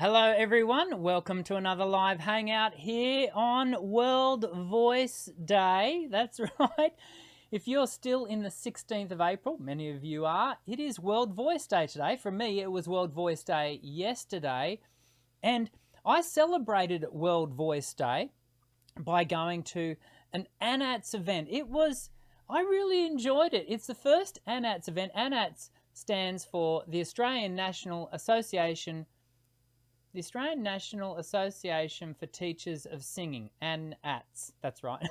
Hello everyone, welcome to another live hangout here on World Voice Day. That's right. If you're still in the 16th of April, many of you are, it is World Voice Day today. For me, it was World Voice Day yesterday. And I celebrated World Voice Day by going to an ANATS event. I really enjoyed it. It's the first ANATS event. ANATS stands for the Australian National Association for Teachers of Singing, ANATS, that's right.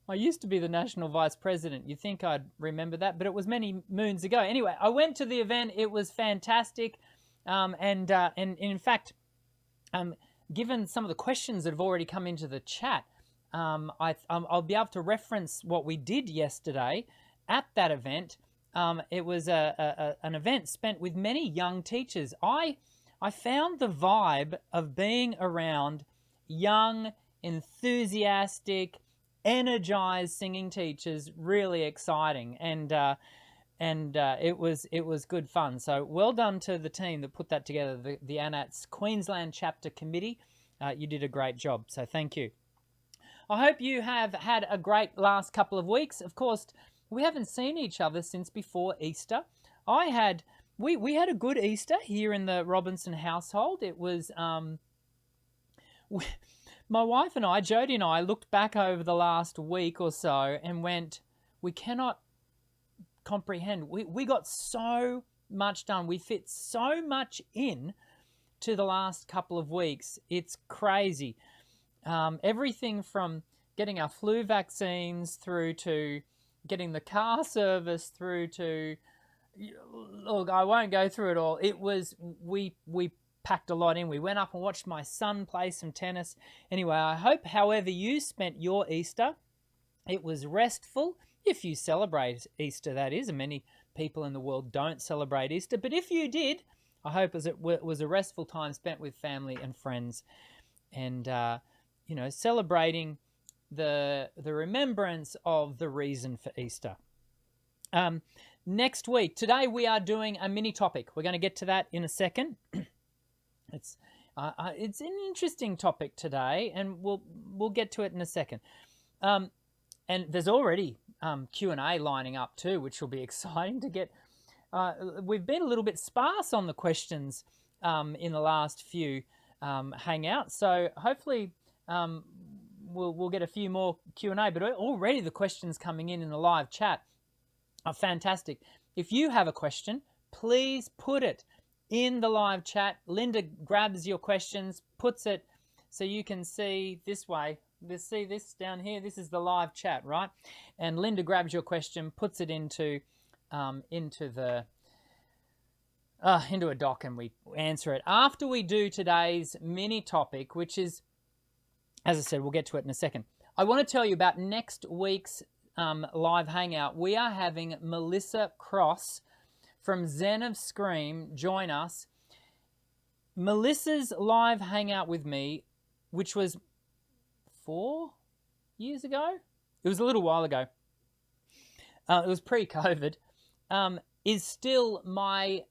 I used to be the national vice president. You'd think I'd remember that, but it was many moons ago. Anyway, I went to the event. It was fantastic. And in fact, given some of the questions that have already come into the chat, I'll be able to reference what we did yesterday at that event. It was an event spent with many young teachers. I found the vibe of being around young, enthusiastic, energized singing teachers really exciting, and it was good fun. So well done to the team that put that together, the ANATS Queensland Chapter Committee. You did a great job, so thank you. I hope you have had a great last couple of weeks. Of course, we haven't seen each other since before Easter. We had a good Easter here in the Robinson household. It was my wife and I, Jodie and I, looked back over the last week or so and went, we cannot comprehend. We got so much done. We fit so much in to the last couple of weeks. It's crazy. Everything from getting our flu vaccines through to getting the car service through to, look, I won't go through it all. It was, we packed a lot in. We went up and watched my son play some tennis. Anyway, I hope however you spent your Easter, it was restful. If you celebrate Easter, that is, and many people in the world don't celebrate Easter, but if you did, I hope it was a restful time spent with family and friends, and celebrating the remembrance of the reason for Easter. Next week, today we are doing a mini topic. We're going to get to that in a second. It's an interesting topic today, and we'll get to it in a second. And there's already Q&A lining up too, which will be exciting to get. We've been a little bit sparse on the questions in the last few hangouts, so hopefully we'll get a few more Q&A. But already the questions coming in the live chat are fantastic. If you have a question, please put it in the live chat. Linda grabs your questions, puts it so you can see this way. See this down here? This is the live chat, right? And Linda grabs your question, puts it into a doc, and we answer it after we do today's mini topic, which is, as I said, we'll get to it in a second. I want to tell you about next week's live hangout. We are having Melissa Cross from Zen of Scream join us. Melissa's live hangout with me, which was 4 years ago. It was a little while ago. It was pre-COVID. Is still my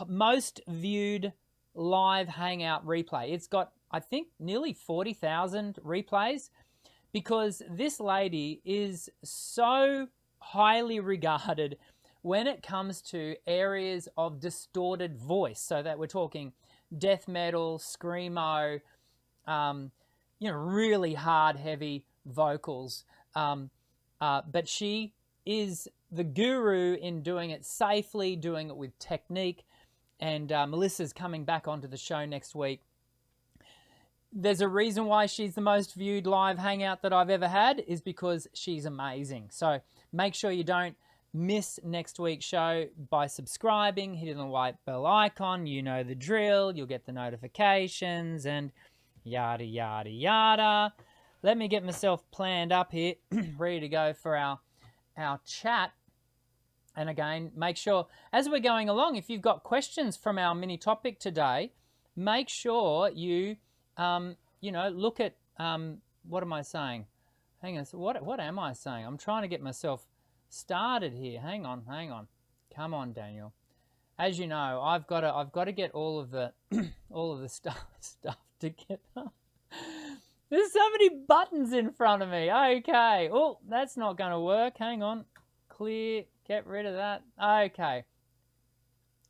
most viewed live hangout replay. It's got, I think, nearly 40,000 replays, because this lady is so highly regarded when it comes to areas of distorted voice. So that we're talking death metal, screamo, really hard, heavy vocals. But she is the guru in doing it safely, doing it with technique. And Melissa's coming back onto the show next week. There's a reason why she's the most viewed live hangout that I've ever had, is because she's amazing. So make sure you don't miss next week's show by subscribing, hitting the white bell icon. You know the drill. You'll get the notifications and yada, yada, yada. Let me get myself planned up here, ready to go for our chat. And again, make sure, as we're going along, if you've got questions from our mini topic today, make sure you look at, what am I saying? Hang on, so what am I saying? I'm trying to get myself started here. Hang on. Come on, Daniel. as you know, I've got to get all of the all of the stuff together. There's so many buttons in front of me. Okay. Oh, that's not going to work. Hang on. Clear. Get rid of that. Okay.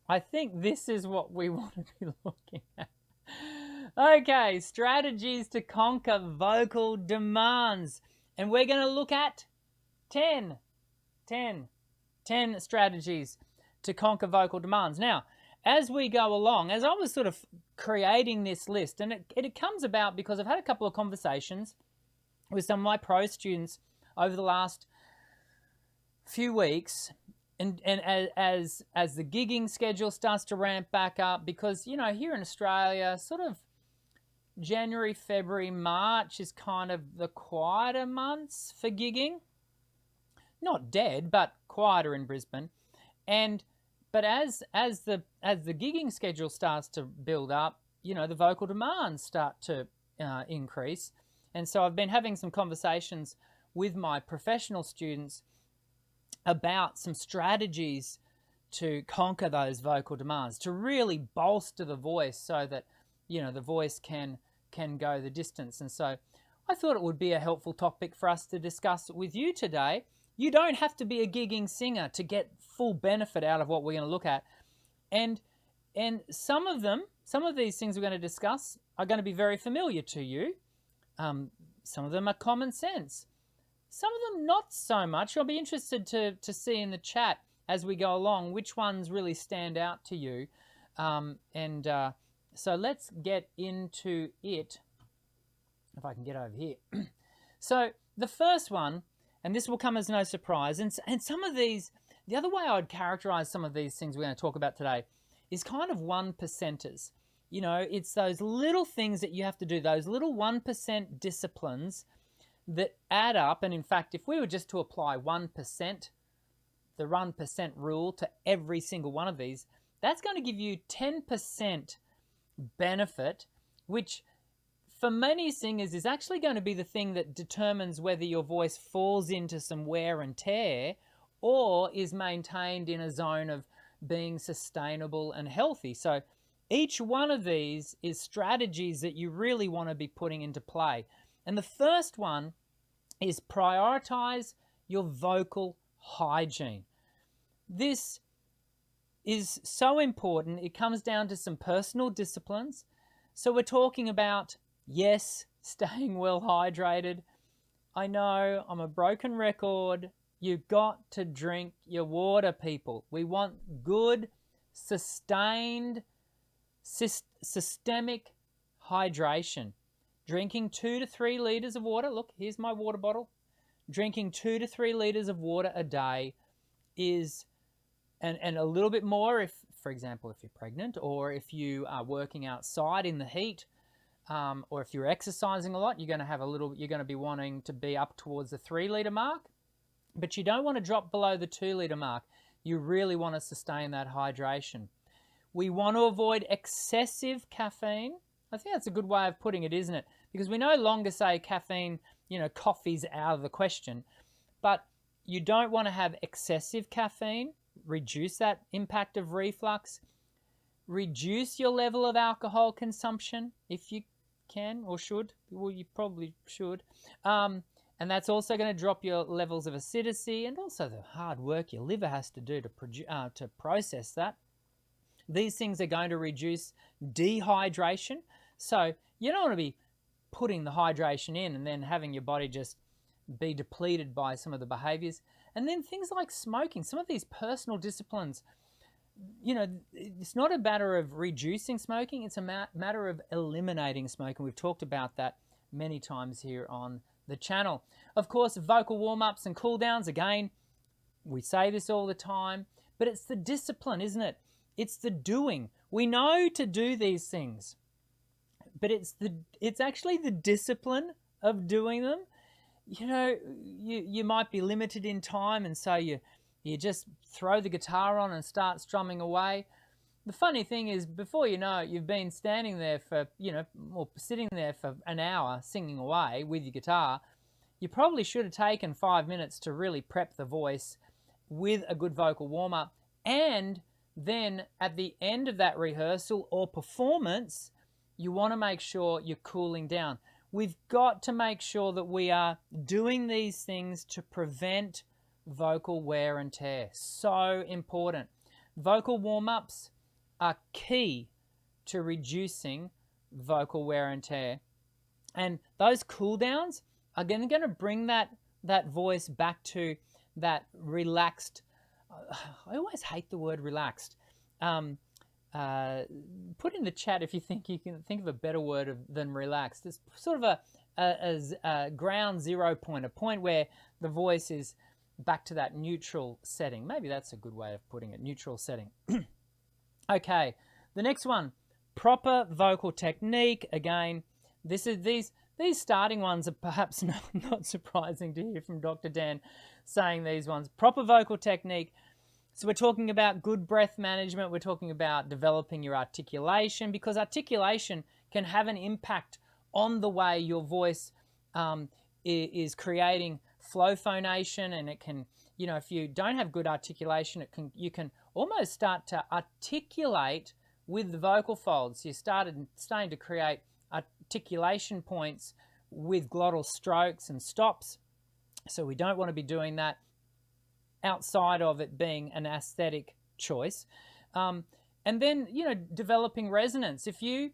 I think this is what we want to be looking at. Okay. Strategies to conquer vocal demands. And we're going to look at 10 strategies to conquer vocal demands. Now, as we go along, as I was sort of creating this list, and it comes about because I've had a couple of conversations with some of my pro students over the last few weeks, and as the gigging schedule starts to ramp back up, because, you know, here in Australia, sort of January, February, March is kind of the quieter months for gigging. Not dead, but quieter in Brisbane. But as the gigging schedule starts to build up, you know, the vocal demands start to increase. And so I've been having some conversations with my professional students about some strategies to conquer those vocal demands, to really bolster the voice so that, you know, the voice can go the distance. And so I thought it would be a helpful topic for us to discuss with you today. You don't have to be a gigging singer to get full benefit out of what we're going to look at. And some of these things we're going to discuss are going to be very familiar to you. Some of them are common sense. Some of them not so much. I'll be interested to see in the chat as we go along which ones really stand out to you. So let's get into it. If I can get over here. So the first one, and this will come as no surprise, and some of these, the other way I would characterize some of these things we're going to talk about today is kind of 1%ers. You know, it's those little things that you have to do, those little 1% disciplines that add up. And in fact, if we were just to apply 1%, the 1% rule to every single one of these, that's going to give you 10% benefit, which for many singers is actually going to be the thing that determines whether your voice falls into some wear and tear or is maintained in a zone of being sustainable and healthy. So each one of these is strategies that you really want to be putting into play. And the first one is prioritize your vocal hygiene. This is so important. It comes down to some personal disciplines. So we're talking about, yes, staying well hydrated. I know I'm a broken record. You've got to drink your water, people. We want good, sustained, systemic hydration. Drinking 2 to 3 litres of water. Look, here's my water bottle. Drinking 2 to 3 litres of water a day is, and a little bit more if, for example, if you're pregnant or if you are working outside in the heat, or if you're exercising a lot, you're going to be wanting to be up towards the 3 litre mark, but you don't want to drop below the 2 litre mark. You really want to sustain that hydration. We want to avoid excessive caffeine. I think that's a good way of putting it, isn't it? Because we no longer say caffeine, you know, coffee's out of the question, but you don't want to have excessive caffeine. Reduce that impact of reflux. Reduce your level of alcohol consumption if you can or should. Well, you probably should. And that's also going to drop your levels of acidity and also the hard work your liver has to do to process that. These things are going to reduce dehydration. So you don't want to be putting the hydration in and then having your body just be depleted by some of the behaviors. And then things like smoking, some of these personal disciplines, you know, it's not a matter of reducing smoking, it's a matter of eliminating smoking. We've talked about that many times here on the channel. Of course, vocal warm-ups and cool-downs, again, we say this all the time, but it's the discipline, isn't it? It's the doing. We know to do these things, but it's actually the discipline of doing them. You know, you might be limited in time, and so you just throw the guitar on and start strumming away. The funny thing is, before you know it, you've been standing there for, you know, or sitting there for an hour singing away with your guitar. You probably should have taken 5 minutes to really prep the voice with a good vocal warm-up and then at the end of that rehearsal or performance, you want to make sure you're cooling down. We've got to make sure that we are doing these things to prevent vocal wear and tear. So important. Vocal warm-ups are key to reducing vocal wear and tear. And those cool downs are going to bring that voice back to that relaxed. I always hate the word relaxed. Put in the chat if you think you can think of a better word than relaxed. It's sort of a ground zero point, a point where the voice is back to that neutral setting. Maybe that's a good way of putting it, neutral setting. Okay, the next one, proper vocal technique. Again, these starting ones are perhaps not surprising to hear from Dr. Dan saying these ones. Proper vocal technique. So we're talking about good breath management. We're talking about developing your articulation, because articulation can have an impact on the way your voice is creating flow phonation, and it can, if you don't have good articulation, you can almost start to articulate with the vocal folds. You're starting to create articulation points with glottal strokes and stops. So we don't want to be doing that outside of it being an aesthetic choice. And then, developing resonance. If you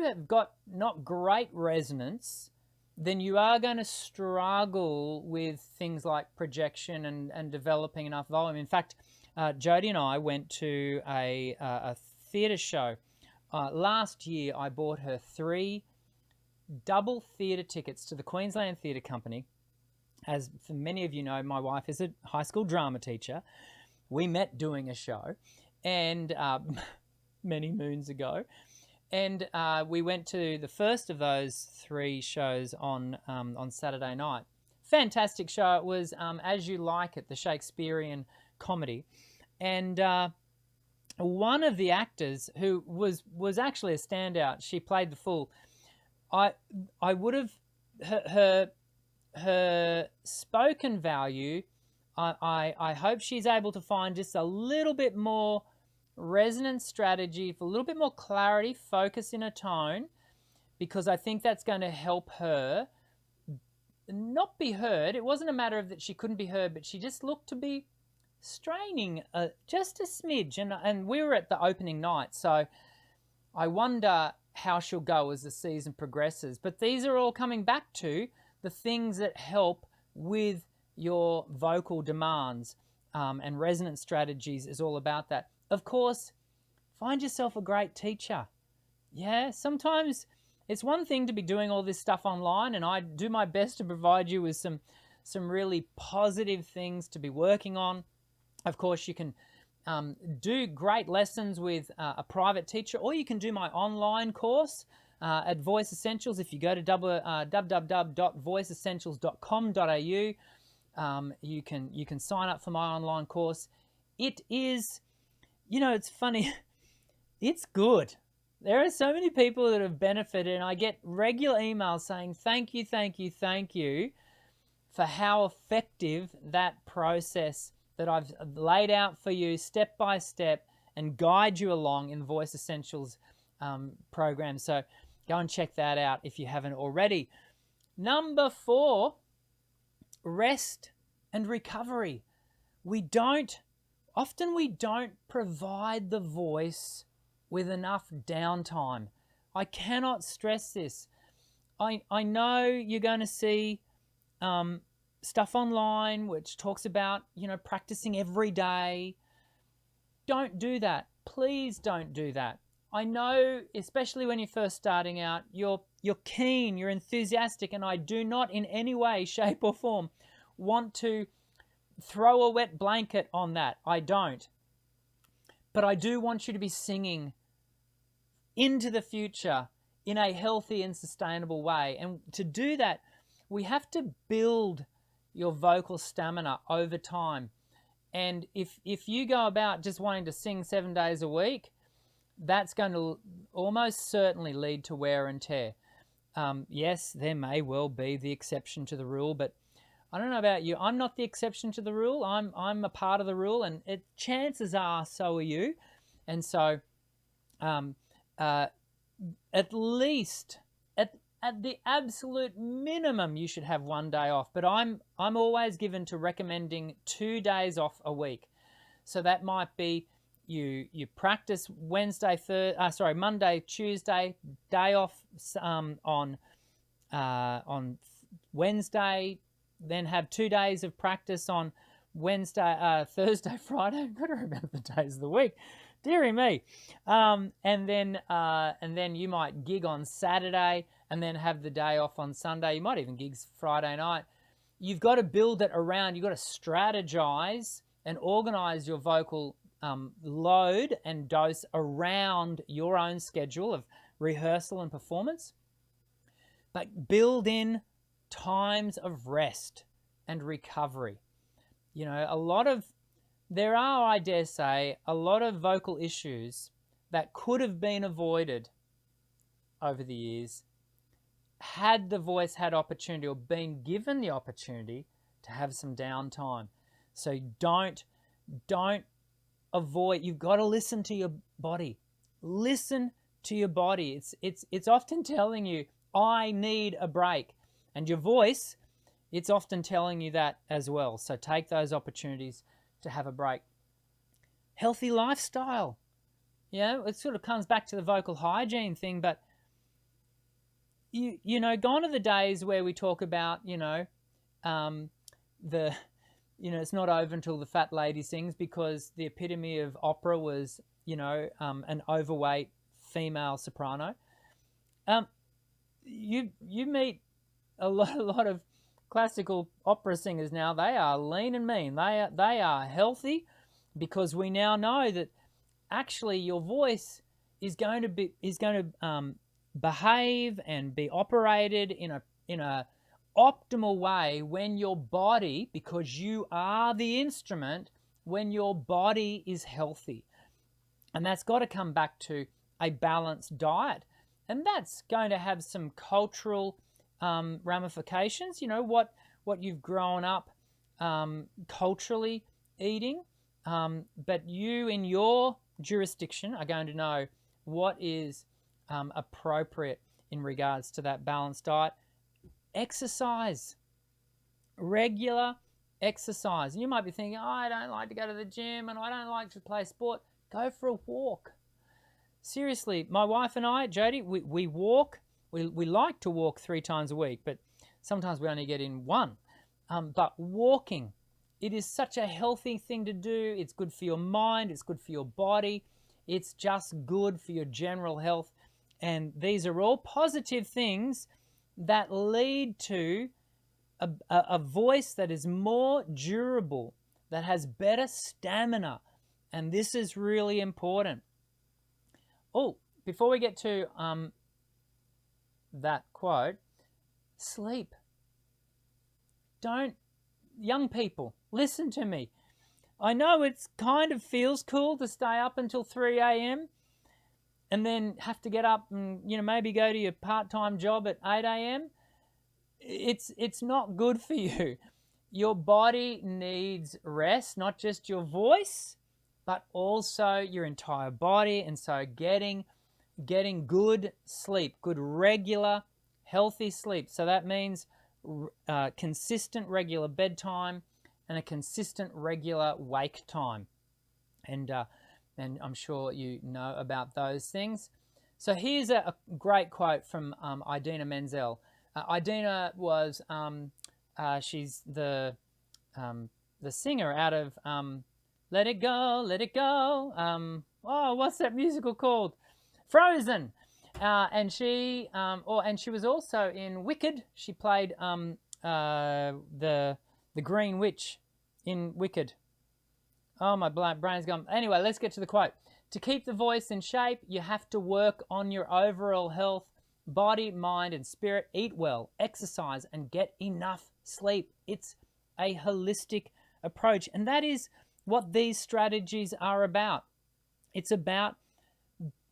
have got not great resonance, then you are going to struggle with things like projection and developing enough volume. In fact, Jody and I went to a theatre show. Last year, I bought her 3 double theatre tickets to the Queensland Theatre Company. As for many of you know, my wife is a high school drama teacher. We met doing a show, and many moons ago, and we went to the first of those 3 shows on Saturday night. Fantastic show. It was As You Like It, the Shakespearean comedy, and one of the actors who was actually a standout. She played the fool. I would have her spoken value, I hope she's able to find just a little bit more resonance strategy, for a little bit more clarity, focus in her tone, because I think that's going to help her not be heard. It wasn't a matter of that she couldn't be heard, but she just looked to be straining just a smidge. And we were at the opening night, so I wonder how she'll go as the season progresses. But these are all coming back to the things that help with your vocal demands, and resonance strategies is all about that. Of course, find yourself a great teacher. Yeah, sometimes it's one thing to be doing all this stuff online, and I do my best to provide you with some really positive things to be working on. Of course, you can do great lessons with a private teacher, or you can do my online course at Voice Essentials. If you go to www.voiceessentials.com.au, you can sign up for my online course. It is, it's funny, it's good. There are so many people that have benefited, and I get regular emails saying thank you for how effective that process that I've laid out for you step by step and guide you along in Voice Essentials program. So go and check that out if you haven't already. Number 4, rest and recovery. We don't provide the voice with enough downtime. I cannot stress this. I know you're going to see stuff online which talks about, practicing every day. Don't do that. Please don't do that. I know, especially when you're first starting out, you're keen, you're enthusiastic, and I do not in any way, shape or form want to throw a wet blanket on that. I don't. But I do want you to be singing into the future in a healthy and sustainable way. And to do that, we have to build your vocal stamina over time. And if you go about just wanting to sing 7 days a week, that's going to almost certainly lead to wear and tear. Yes, there may well be the exception to the rule, but I don't know about you. I'm not the exception to the rule. I'm a part of the rule, and chances are so are you. And so, at least at the absolute minimum, you should have 1 day off. But I'm always given to recommending 2 days off a week. So that might be you practice Monday, Tuesday, day off on Wednesday, then have 2 days of practice on Wednesday, Thursday, Friday. I've got to remember the days of the week. Deary me. And then you might gig on Saturday and then have the day off on Sunday. You might even gig Friday night. You've got to build it around. You've got to strategize and organize your vocal load and dose around your own schedule of rehearsal and performance. But build in times of rest and recovery. You know, there are, I dare say, a lot of vocal issues that could have been avoided over the years had the voice had opportunity or been given the opportunity to have some downtime. So don't avoid. You've got to listen to your body. Listen to your body. It's often telling you, I need a break. And your voice, it's often telling you that as well. So take those opportunities to have a break. Healthy lifestyle. It sort of comes back to the vocal hygiene thing, but you know, gone are the days where we talk about, it's not over until the fat lady sings, because the epitome of opera was, an overweight female soprano. You meet a lot of classical opera singers now. They are lean and mean. They are healthy, because we now know that actually your voice is going to behave and be operated in a optimal way when your body, because you are the instrument, when your body is healthy. And that's got to come back to a balanced diet. And that's going to have some cultural ramifications, what you've grown up culturally eating. But you in your jurisdiction are going to know what is appropriate in regards to that balanced diet. Exercise, regular exercise. And you might be thinking, I don't like to go to the gym and I don't like to play sport. Go for a walk. Seriously, my wife and I, Jody, we walk. We like to walk 3 times a week, but sometimes we only get in 1. But walking, it is such a healthy thing to do. It's good for your mind. It's good for your body. It's just good for your general health. And these are all positive things that lead to a voice that is more durable, that has better stamina. And this is really important. Oh, before we get to that quote, sleep. Young people, listen to me. I know it kind of feels cool to stay up until 3 a.m. and then have to get up and, maybe go to your part-time job at 8 a.m. It's not good for you. Your body needs rest, not just your voice, but also your entire body. And so getting good sleep, good regular, healthy sleep. So that means consistent regular bedtime and a consistent regular wake time. And I'm sure you know about those things. So here's a great quote from Idina Menzel. Idina was she's the singer out of Let It Go, Let It Go. What's that musical called? Frozen. And she was also in Wicked. She played the Green Witch in Wicked. Oh, my brain's gone. Anyway, let's get to the quote. To keep the voice in shape, you have to work on your overall health, body, mind, and spirit. Eat well, exercise, and get enough sleep. It's a holistic approach, and that is what these strategies are about. It's about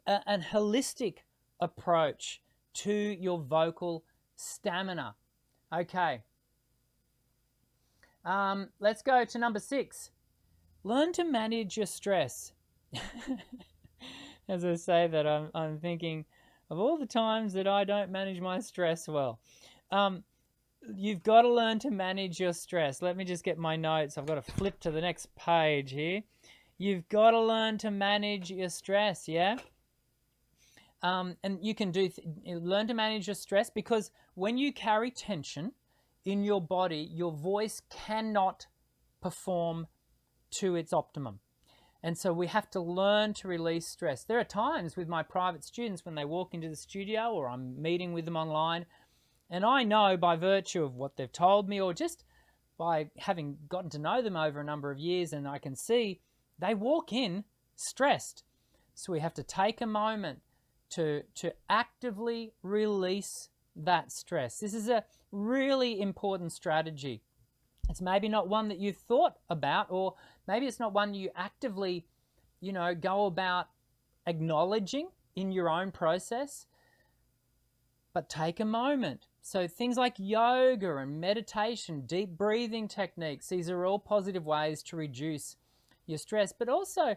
a holistic approach to your vocal stamina. Okay. Let's go to number 6. Learn to manage your stress. As I say that, I'm thinking of all the times that I don't manage my stress well. You've got to learn to manage your stress. Let me just get my notes. I've got to flip to the next page here. You've got to learn to manage your stress, yeah? And you can learn to manage your stress, because when you carry tension in your body, your voice cannot perform to its optimum. And so we have to learn to release stress. There are times with my private students when they walk into the studio, or I'm meeting with them online, and I know by virtue of what they've told me, or just by having gotten to know them over a number of years, and I can see they walk in stressed. So we have to take a moment to actively release that stress. This is a really important strategy. It's maybe not one that you've thought about, or maybe it's not one you actively, go about acknowledging in your own process, but take a moment. So things like yoga and meditation, deep breathing techniques, these are all positive ways to reduce your stress, but also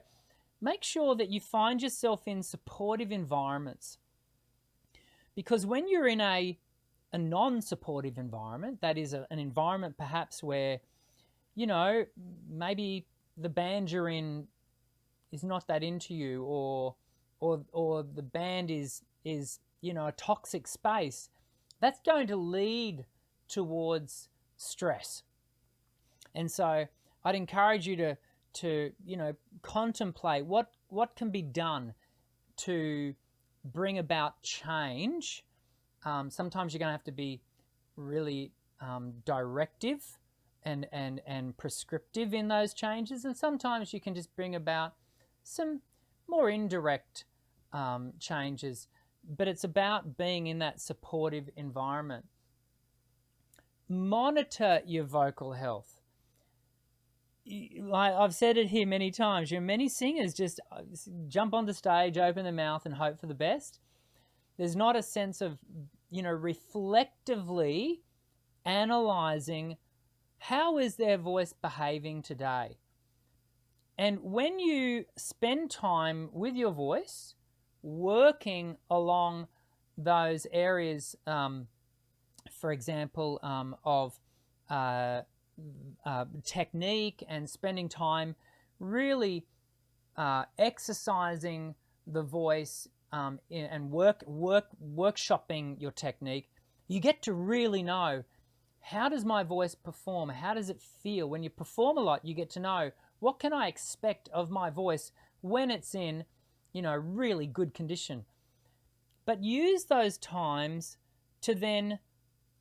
make sure that you find yourself in supportive environments. Because when you're in a non-supportive environment, that is an environment perhaps where, maybe the band you're in is not that into you, or the band is a toxic space, that's going to lead towards stress. And so I'd encourage you to contemplate what can be done to bring about change. Sometimes you're going to have to be really directive and prescriptive in those changes, and sometimes you can just bring about some more indirect changes, but it's about being in that supportive environment. Monitor your vocal health. Like I've said it here many times, many singers just jump on the stage, open their mouth and hope for the best. There's not a sense of, reflectively analyzing how is their voice behaving today. And when you spend time with your voice, working along those areas, for example, of technique, and spending time really exercising the voice and workshopping your technique, you get to really know, how does my voice perform? How does it feel? When you perform a lot, you get to know, what can I expect of my voice when it's in, really good condition? But use those times to then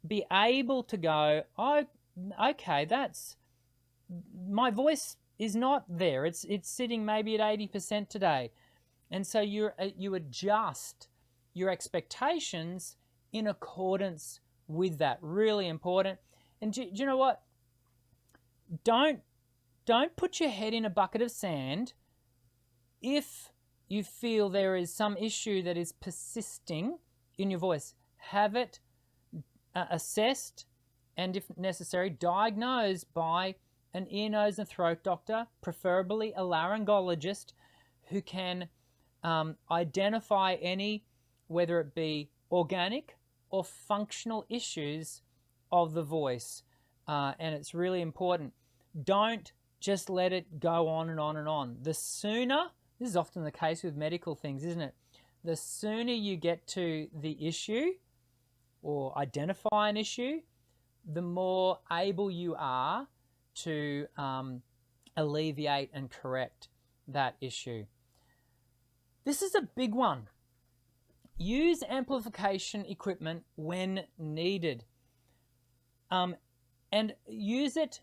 be able to go, oh, okay, my voice is not there. It's sitting maybe at 80% today. And so you adjust your expectations in accordance with that. Really important. And do you know what? Don't put your head in a bucket of sand if you feel there is some issue that is persisting in your voice. Have it assessed, and if necessary, diagnosed by an ear, nose and throat doctor, preferably a laryngologist, who can identify any, whether it be organic or functional issues of the voice. And it's really important. Don't just let it go on and on and on. The sooner, this is often the case with medical things, isn't it? The sooner you get to the issue or identify an issue, the more able you are to alleviate and correct that issue. This is a big one. Use amplification equipment when needed, and use it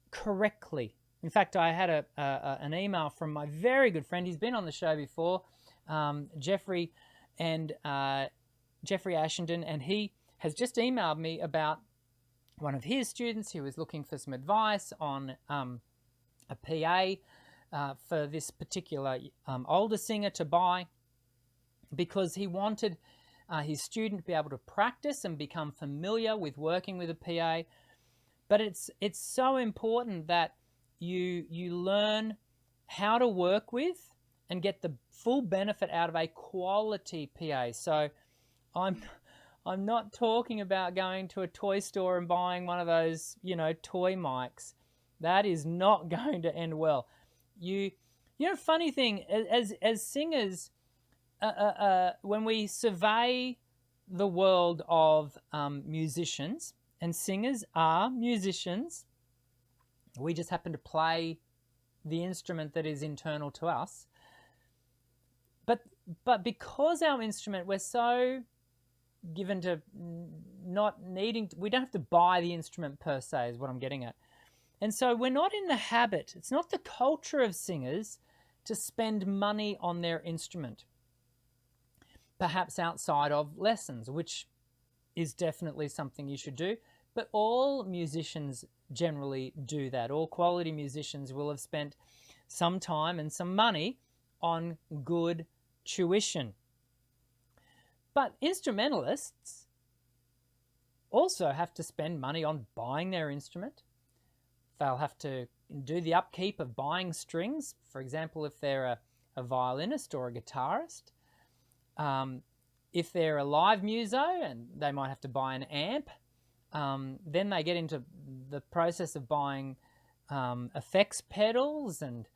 correctly. In fact, I had an email from my very good friend. He's been on the show before, Jeffrey Ashenden, and he has just emailed me about one of his students who was looking for some advice on a PA for this particular older singer to buy, because he wanted his student to be able to practice and become familiar with working with a PA. But it's so important that you learn how to work with and get the full benefit out of a quality PA. So I'm not talking about going to a toy store and buying one of those, you know, toy mics. That is not going to end well. You know, funny thing, as singers, when we survey the world of musicians, and singers are musicians, we just happen to play the instrument that is internal to us. But because our instrument, we're so given to not needing to, we don't have to buy the instrument per se, is what I'm getting at. And so we're not in the habit, it's not the culture of singers to spend money on their instrument, perhaps outside of lessons, which is definitely something you should do. But all musicians generally do that. All quality musicians will have spent some time and some money on good tuition. But instrumentalists also have to spend money on buying their instrument. They'll have to do the upkeep of buying strings. For example, if they're a violinist or a guitarist. If they're a live muso, and they might have to buy an amp. Then they get into the process of buying effects pedals and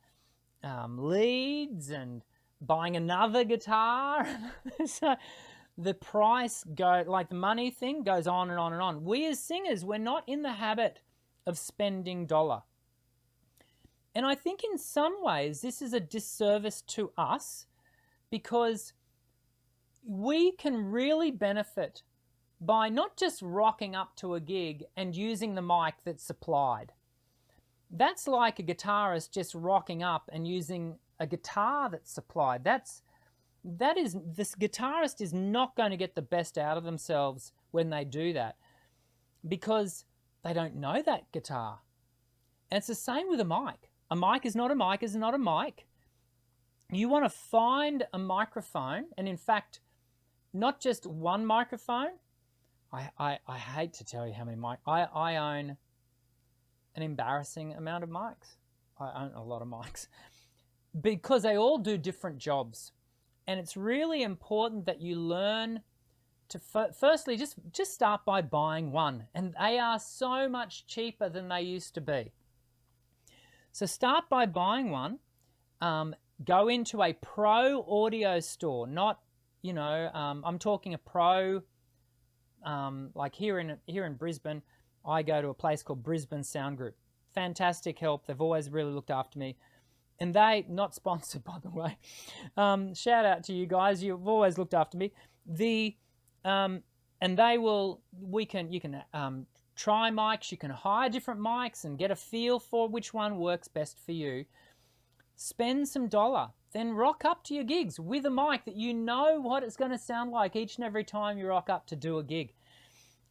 leads and buying another guitar. So the price like the money thing goes on and on and on. We as singers, we're not in the habit of spending dollar. And I think in some ways this is a disservice to us, because we can really benefit by not just rocking up to a gig and using the mic that's supplied. That's like a guitarist just rocking up and using a guitar that's supplied. This guitarist is not going to get the best out of themselves when they do that, because they don't know that guitar. And it's the same with a mic. A mic is not a mic is not a mic. You want to find a microphone, and in fact, not just one microphone. I hate to tell you how many mics. I own an embarrassing amount of mics. I own a lot of mics because they all do different jobs. And it's really important that you learn to firstly just start by buying one. And they are so much cheaper than they used to be. So start by buying one. Go into a pro audio store, not, you know, I'm talking a pro, like here in Brisbane, I go to a place called Brisbane Sound Group. Fantastic help. They've always really looked after me. And they, not sponsored by the way, shout out to you guys. You've always looked after me. And they will, you can try mics, you can hire different mics and get a feel for which one works best for you. Spend some dollar, then rock up to your gigs with a mic that you know what it's going to sound like each and every time you rock up to do a gig.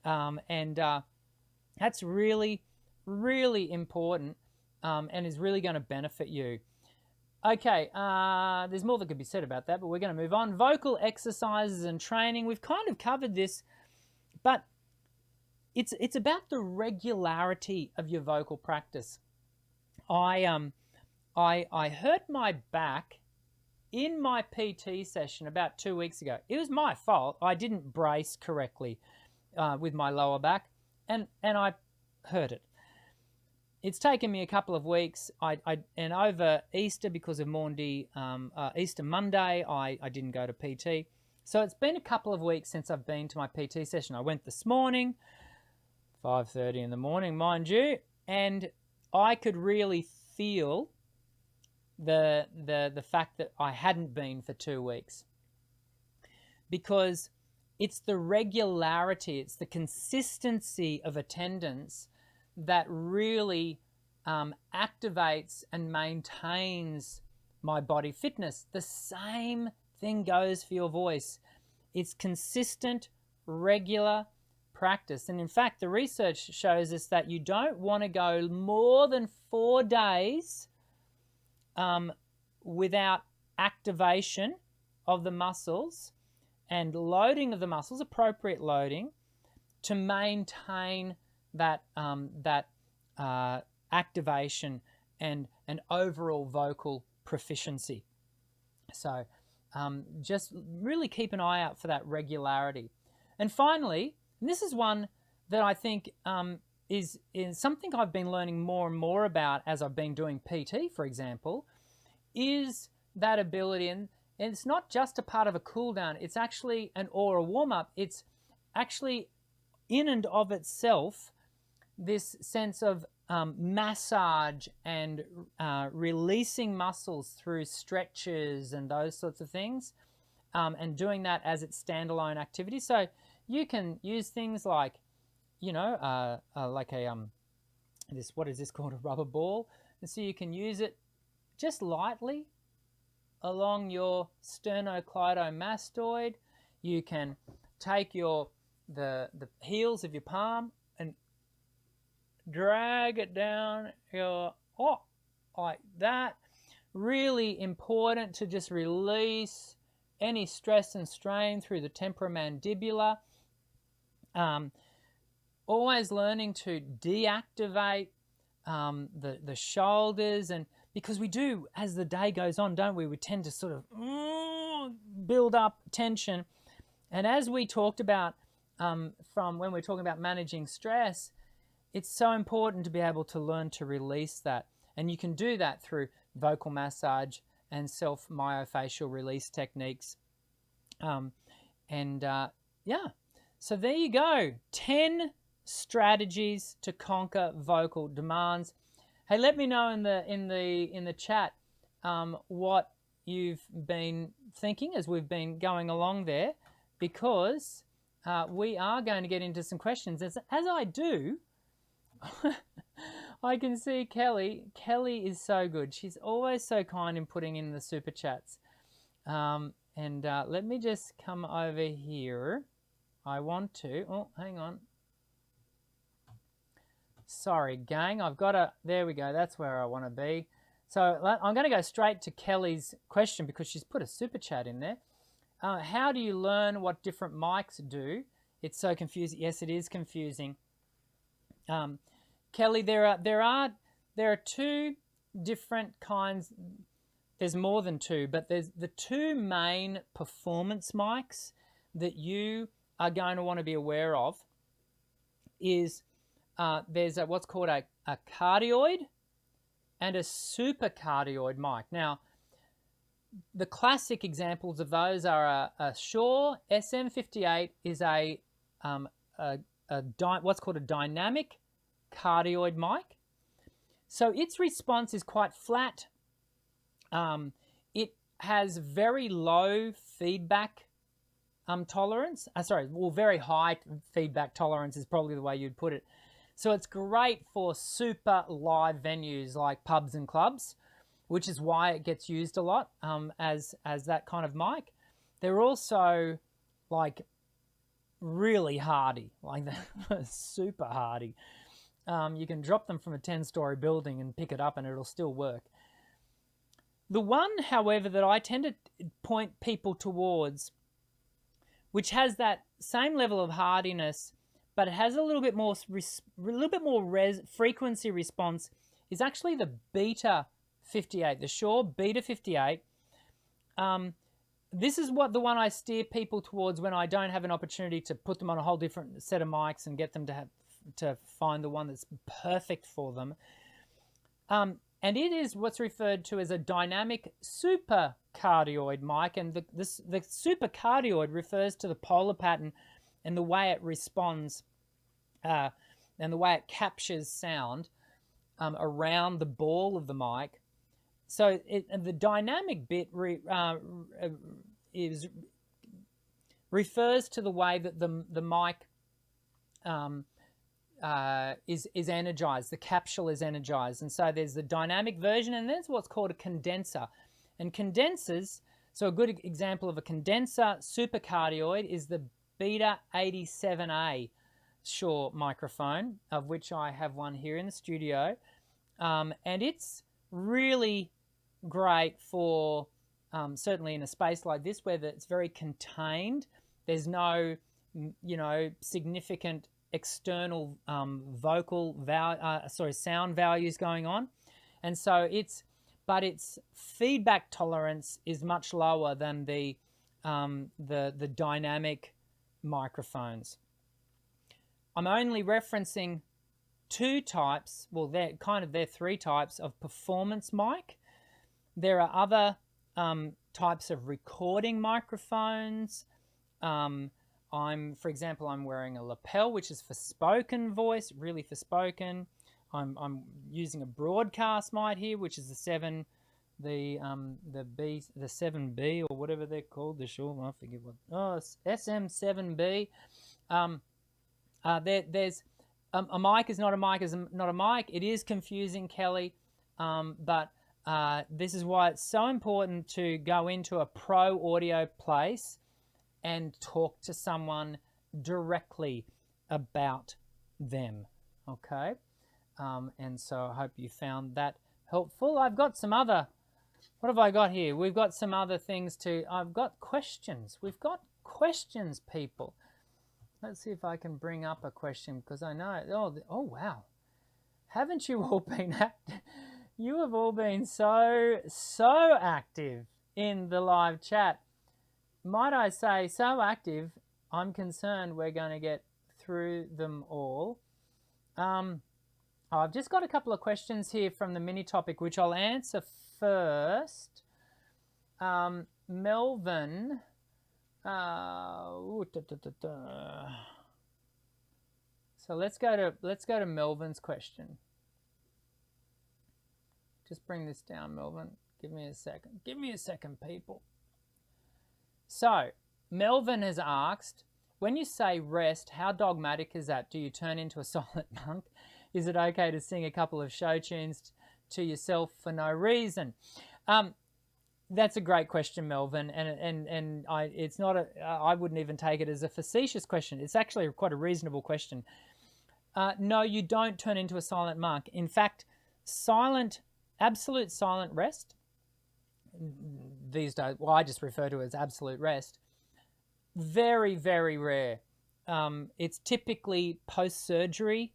That's really, really important and is really going to benefit you. Okay, there's more that could be said about that, but we're going to move on. Vocal exercises and training. We've kind of covered this, but it's about the regularity of your vocal practice. I hurt my back in my PT session about 2 weeks ago. It was my fault. I didn't brace correctly with my lower back, and I hurt it. It's taken me a couple of weeks. And over Easter, because of Maundy, Easter Monday, I didn't go to PT. So it's been a couple of weeks since I've been to my PT session. I went this morning, 5:30 in the morning, mind you, and I could really feel the fact that I hadn't been for 2 weeks, because it's the regularity, it's the consistency of attendance that really activates and maintains my body fitness. The same thing goes for your voice. It's consistent, regular practice. And in fact, the research shows us that you don't want to go more than 4 days without activation of the muscles and loading of the muscles, appropriate loading, to maintain that activation, and an overall vocal proficiency. So just really keep an eye out for that regularity. And finally, and this is one that I think is something I've been learning more and more about as I've been doing PT, for example, is that ability, and it's not just a part of a cool down, it's actually or a warm-up, it's actually in and of itself this sense of massage and releasing muscles through stretches and those sorts of things, and doing that as its standalone activity. So you can use things like, you know, like what is this called, a rubber ball, and so you can use it just lightly along your sternocleidomastoid. You can take the heels of your palm and drag it down like that. Really important to just release any stress and strain through the temporomandibular. Always learning to deactivate the shoulders, and because we do, as the day goes on, don't we? We tend to sort of build up tension. And as we talked about from when we're talking about managing stress, it's so important to be able to learn to release that. And you can do that through vocal massage and self-myofascial release techniques. Yeah, so there you go. 10 strategies to conquer vocal demands. Hey, let me know in the chat what you've been thinking as we've been going along there, because we are going to get into some questions. As I do, I can see Kelly. Kelly is so good. She's always so kind in putting in the super chats. Let me just come over here. I want to, oh, hang on. Sorry, gang, there we go, that's where I want to be. So I'm going to go straight to Kelly's question because she's put a super chat in there. How do you learn what different mics do? It's so confusing. Yes, it is confusing. Kelly, there are two different kinds. There's more than two, but there's the two main performance mics that you are going to want to be aware of. Is there's what's called a cardioid and a supercardioid mic. Now, the classic examples of those are a Shure SM58 is what's called a dynamic cardioid mic. So its response is quite flat. It has very low feedback tolerance. Very high feedback tolerance is probably the way you'd put it. So it's great for super live venues like pubs and clubs, which is why it gets used a lot as that kind of mic. They're also like really hardy, like they're super hardy. You can drop them from a 10-story building and pick it up and it'll still work. The one, however, that I tend to point people towards, which has that same level of hardiness, but it has a little bit more frequency response, is actually the Beta 58, the Shure Beta 58. This is the one I steer people towards when I don't have an opportunity to put them on a whole different set of mics and get them to find the one that's perfect for them. And it is what's referred to as a dynamic supercardioid mic, and the supercardioid refers to the polar pattern and the way it responds and the way it captures sound around the ball of the mic. So the dynamic bit refers to the way that the mic is energized, the capsule is energized. And so there's the dynamic version, and there's what's called a condenser. And condensers, so a good example of a condenser supercardioid is the Beta 87A Shure microphone, of which I have one here in the studio. And it's really great for certainly in a space like this where it's very contained. There's no, significant external sound values going on, and so its feedback tolerance is much lower than the dynamic microphones. I'm only referencing two types. Well, they're three types of performance mic. There are other types of recording microphones. For example, I'm wearing a lapel, which is for spoken voice, really for spoken. I'm using a broadcast mic here, which is the 7B or whatever they're called. I forget what. SM7B. There's a mic is not a mic is not a mic. It is confusing, Kelly, but this is why it's so important to go into a pro audio place and talk to someone directly about them. Okay, and so I hope you found that helpful. I've got some other. What have I got here? We've got some other things I've got questions. We've got questions, people. Let's see if I can bring up a question, because I know. Oh wow, haven't you all been active? You have all been so active in the live chat. Might I say, so active, I'm concerned we're going to get through them all. I've just got a couple of questions here from the mini topic, which I'll answer first. Melvin. So let's go to Melvin's question. Just bring this down, Melvin. Give me a second. Give me a second, people. So, Melvin has asked, when you say rest, how dogmatic is that? Do you turn into a silent monk? Is it okay to sing a couple of show tunes to yourself for no reason? That's a great question, Melvin, and it's not I wouldn't even take it as a facetious question. It's actually quite a reasonable question. No, you don't turn into a silent monk. In fact, absolute silent rest, these days, I just refer to it as absolute rest, very, very rare. It's typically post-surgery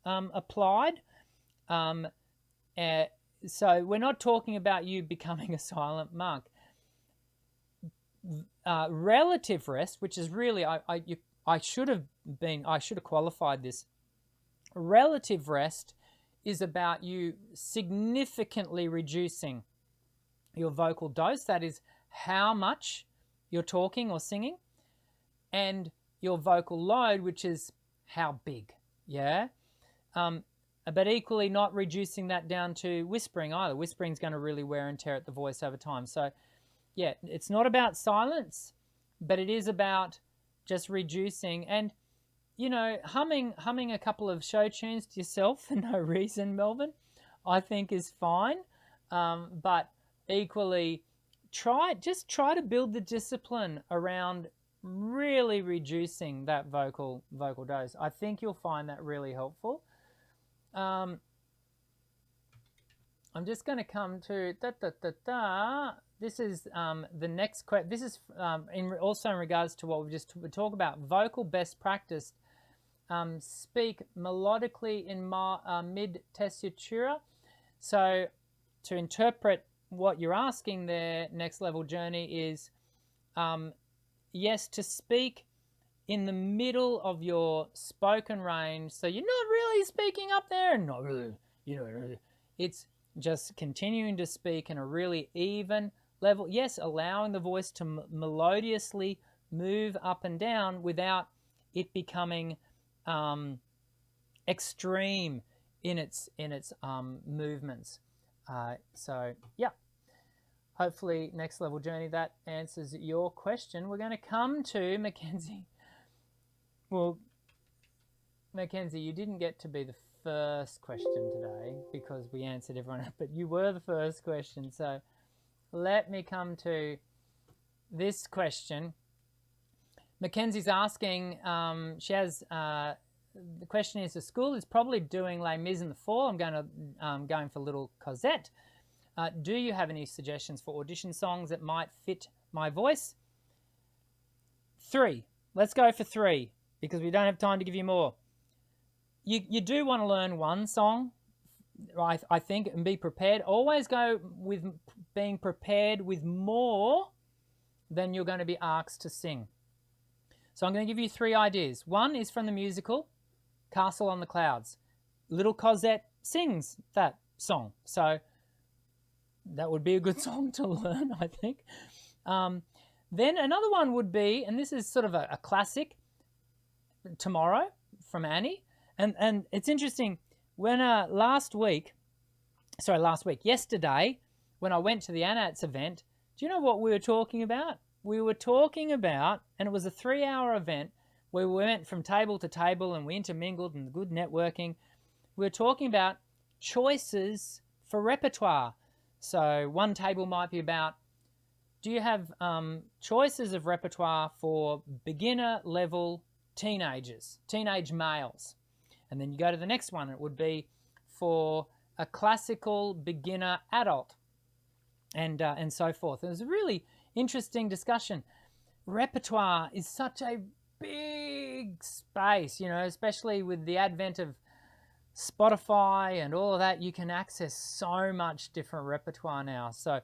applied. So we're not talking about you becoming a silent monk. Relative rest, which is really, I should have qualified this. Relative rest is about you significantly reducing your vocal dose, that is how much you're talking or singing, and your vocal load, which is how big, yeah? But equally not reducing that down to whispering either. Whispering is going to really wear and tear at the voice over time. So, yeah, it's not about silence, but it is about just reducing. And, you know, humming a couple of show tunes to yourself for no reason, Melvin, I think is fine. But equally, try to build the discipline around really reducing that vocal dose. I think you'll find that really helpful. I'm just going to come to This is the next question. This is also in regards to what we just talked about. Vocal best practice. Speak melodically in mid-tessitura. So to interpret what you're asking there, next level journey is yes, to speak in the middle of your spoken range. So you're not really speaking up there, and not really, it's just continuing to speak in a really even level. Yes, allowing the voice to melodiously move up and down without it becoming extreme in its movements. So yeah, hopefully next level journey that answers your question. We're going to come to Mackenzie. Well, Mackenzie, you didn't get to be the first question today because we answered everyone, but you were the first question. So let me come to this question. Mackenzie's asking, she has, the question is, the school is probably doing Les Mis in the fall. I'm going for Little Cosette. Do you have any suggestions for audition songs that might fit my voice? 3. Let's go for 3 because we don't have time to give you more. you do want to learn one song, I think, and be prepared. Always go with being prepared with more than you're going to be asked to sing. So I'm going to give you 3 ideas. One is from the musical Castle on the Clouds. Little Cosette sings that song, so that would be a good song to learn, I think. Then another one would be, and this is sort of a classic, Tomorrow from Annie. And it's interesting, when yesterday, when I went to the ANATS event, do you know what we were talking about? We were talking about, and it was a 3-hour event where we went from table to table and we intermingled and good networking. We were talking about choices for repertoire. So one table might be about, do you have choices of repertoire for beginner level teenagers, teenage males? And then you go to the next one, it would be for a classical beginner adult, and so forth. It was a really interesting discussion. Repertoire is such a big space, you know, especially with the advent of Spotify and all of that. You can access so much different repertoire now. So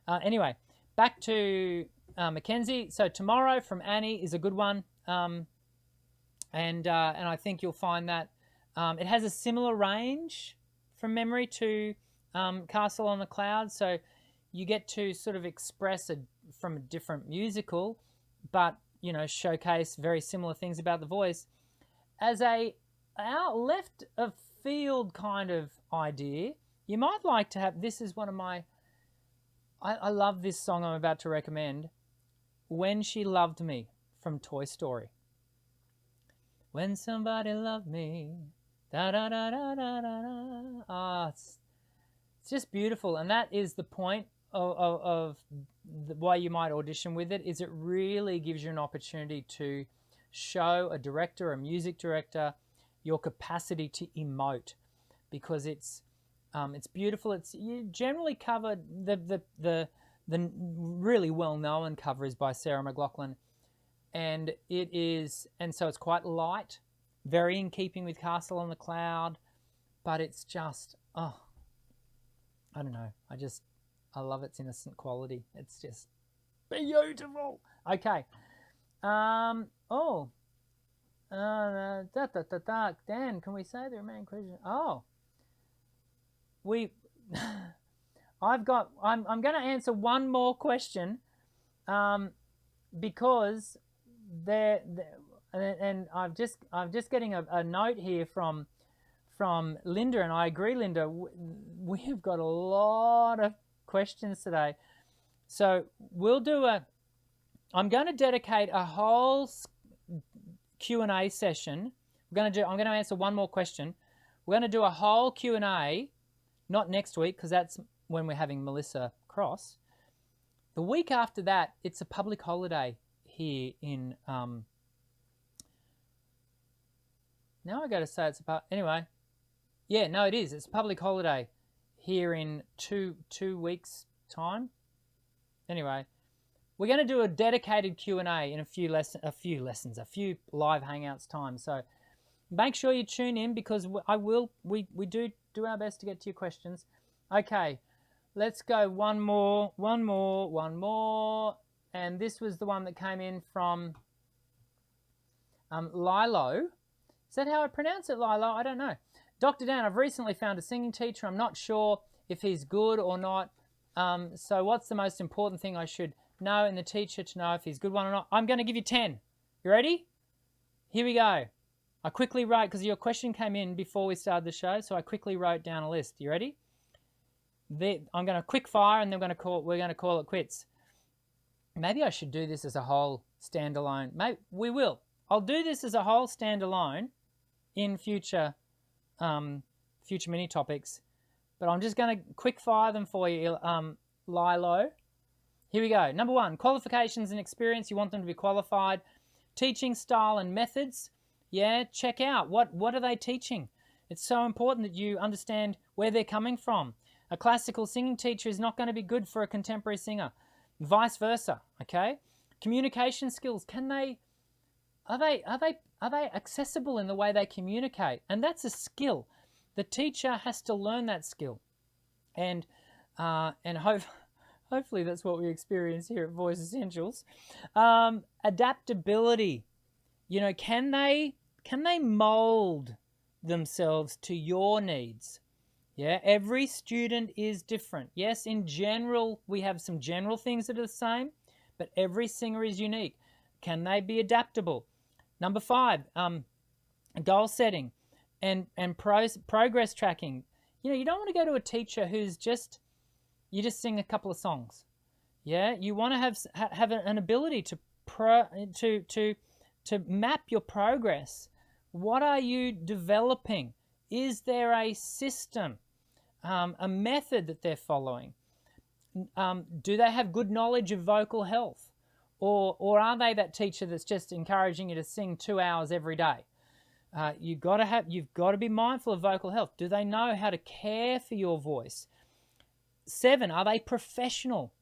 anyway, back to Mackenzie. So Tomorrow from Annie is a good one, and I think you'll find that it has a similar range from memory to Castle on the Clouds. So you get to sort of express from a different musical, but, you know, showcase very similar things about the voice. As a left of field kind of idea, you might like to have, this is one of my, I love this song I'm about to recommend, When She Loved Me from Toy Story. When somebody loved me, da da da da da da da. Ah, it's just beautiful, and that is the point of why you might audition with it. Is it really gives you an opportunity to show a director, a music director, your capacity to emote, because it's beautiful. It's you generally covered the really well known cover is by Sarah McLachlan, and so it's quite light, very in keeping with Castle on the Cloud, but it's just I don't know. I love its innocent quality. It's just beautiful. Okay. Dan, can we say the remaining question? I'm going to answer one more question, because and I'm just getting a note here from Linda, and I agree, Linda. We've got a lot of questions today, so I'm going to dedicate a whole Q&A session. I'm going to answer one more question. We're going to do a whole Q&A, not next week because that's when we're having Melissa Cross. The week after that, it's a public holiday here in. Now I got to say it's about anyway. Yeah, no, it is. It's a public holiday here in two weeks' time. Anyway, we're going to do a dedicated Q&A in a few live Hangouts time. So make sure you tune in, because we do our best to get to your questions. Okay, let's go one more. And this was the one that came in from Lilo. Is that how I pronounce it, Lilo? I don't know. Dr. Dan, I've recently found a singing teacher. I'm not sure if he's good or not. So what's the most important thing I should know in the teacher to know if he's a good one or not? I'm going to give you 10. You ready? Here we go. I quickly wrote, because your question came in before we started the show, so I quickly wrote down a list. You ready? I'm going to quick fire, and then we're going to call it quits. Maybe I should do this as a whole standalone. Maybe we will. I'll do this as a whole standalone in future mini topics, but I'm just going to quick fire them for you, Lilo. Here we go. Number 1, qualifications and experience. You want them to be qualified. Teaching style and methods. Yeah, check out what are they teaching. It's so important that you understand where they're coming from. A classical singing teacher is not going to be good for a contemporary singer. Vice versa, okay? Communication skills. Can they are they accessible in the way they communicate? And that's a skill. The teacher has to learn that skill, and hopefully that's what we experience here at Voice Essentials. Adaptability. You know, can they mold themselves to your needs? Yeah, every student is different. Yes, in general, we have some general things that are the same, but every singer is unique. Can they be adaptable? Number 5, goal setting and progress tracking. You know, you don't want to go to a teacher who's you just sing a couple of songs. Yeah, you want to have an ability to map your progress. What are you developing? Is there a system, a method that they're following? Do they have good knowledge of vocal health? Or are they that teacher that's just encouraging you to sing 2 hours every day? You've got to be mindful of vocal health. Do they know how to care for your voice? 7, are they professional?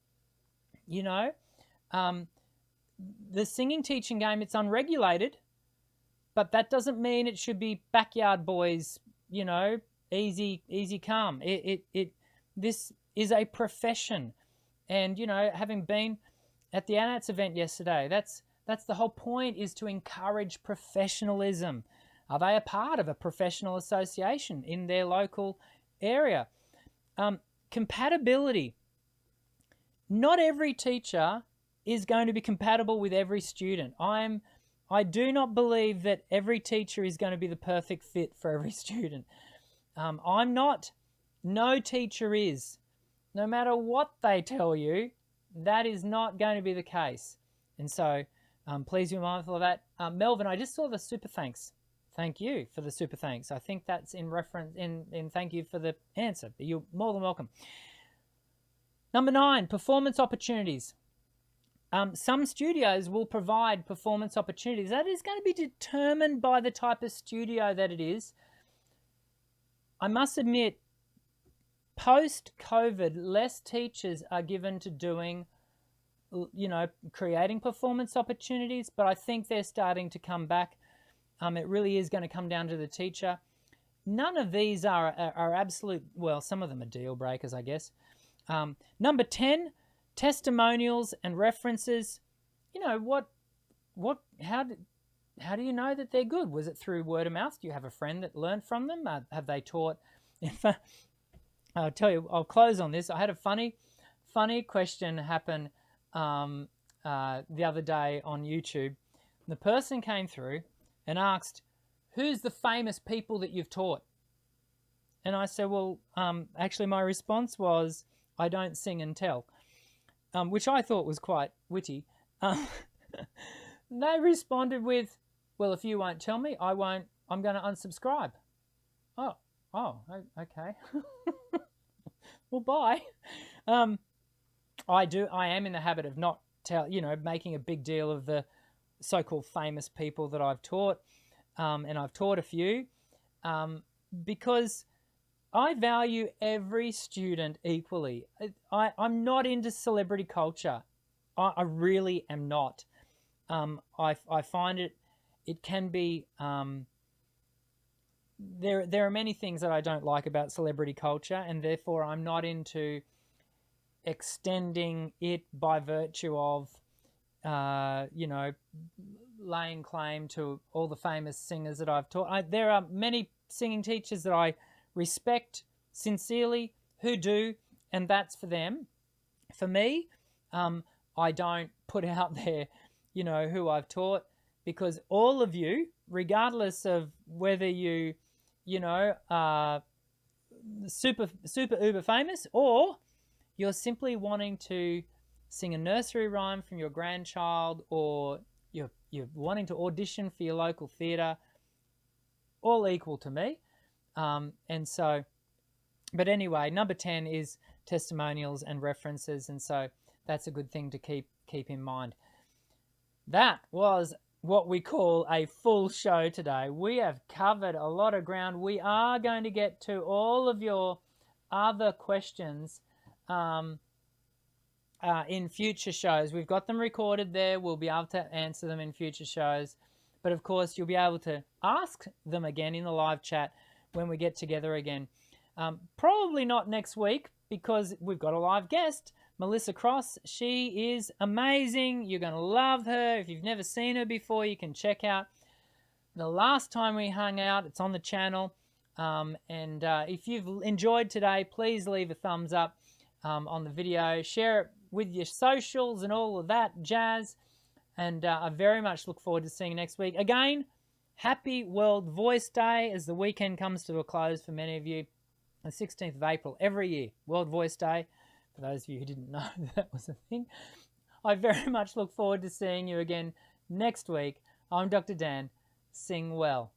You know, the singing teaching game, it's unregulated, but that doesn't mean it should be backyard boys, you know, easy come. This is a profession. And, you know, having been at the ANATS event yesterday, that's the whole point, is to encourage professionalism. Are they a part of a professional association in their local area? Compatibility. Not every teacher is going to be compatible with every student. I do not believe that every teacher is going to be the perfect fit for every student. I'm not. No teacher is. No matter what they tell you, that is not going to be the case. And so please be mindful of that. Melvin, I just saw the super thanks. Thank you for the super thanks. I think that's in reference, in thank you for the answer. You're more than welcome. Number 9, performance opportunities. Some studios will provide performance opportunities. That is going to be determined by the type of studio that it is. I must admit, post-COVID, less teachers are given to doing, you know, creating performance opportunities, but I think they're starting to come back. It really is going to come down to the teacher. None of these are absolute, well, some of them are deal breakers, I guess. Number 10, testimonials and references. You know, how do you know that they're good? Was it through word of mouth? Do you have a friend that learned from them? Have they taught? I'll tell you, I'll close on this. I had a funny question happen the other day on YouTube. The person came through and asked, who's the famous people that you've taught? And I said, well, actually my response was, I don't sing and tell, which I thought was quite witty. They responded with, well, if you won't tell me, I won't, I'm going to unsubscribe. Oh, okay. Well, bye. I am in the habit of not making a big deal of the so-called famous people that I've taught, and I've taught a few, because I value every student equally. I'm not into celebrity culture. I really am not. I find it can be, there are many things that I don't like about celebrity culture, and therefore I'm not into extending it by virtue of, laying claim to all the famous singers that I've taught. There are many singing teachers that I respect sincerely who do, and that's for them. For me, I don't put out there, who I've taught, because all of you, regardless of whether you, are super uber famous, or you're simply wanting to sing a nursery rhyme from your grandchild, or you're wanting to audition for your local theatre, all equal to me. And so, but anyway, number 10 is testimonials and references, and so that's a good thing to keep in mind. That was what we call a full show today. We have covered a lot of ground. We are going to get to all of your other questions in future shows. We've got them recorded there. We'll be able to answer them in future shows. But of course, you'll be able to ask them again in the live chat when we get together again. Probably not next week because we've got a live guest, Melissa Cross. She is amazing. You're going to love her. If you've never seen her before, you can check out the last time we hung out. It's on the channel. If you've enjoyed today, please leave a thumbs up on the video. Share it with your socials and all of that jazz. And I very much look forward to seeing you next week. Again, happy World Voice Day as the weekend comes to a close for many of you. The 16th of April every year, World Voice Day. For those of you who didn't know that was a thing. I very much look forward to seeing you again next week. I'm Dr. Dan. Sing well.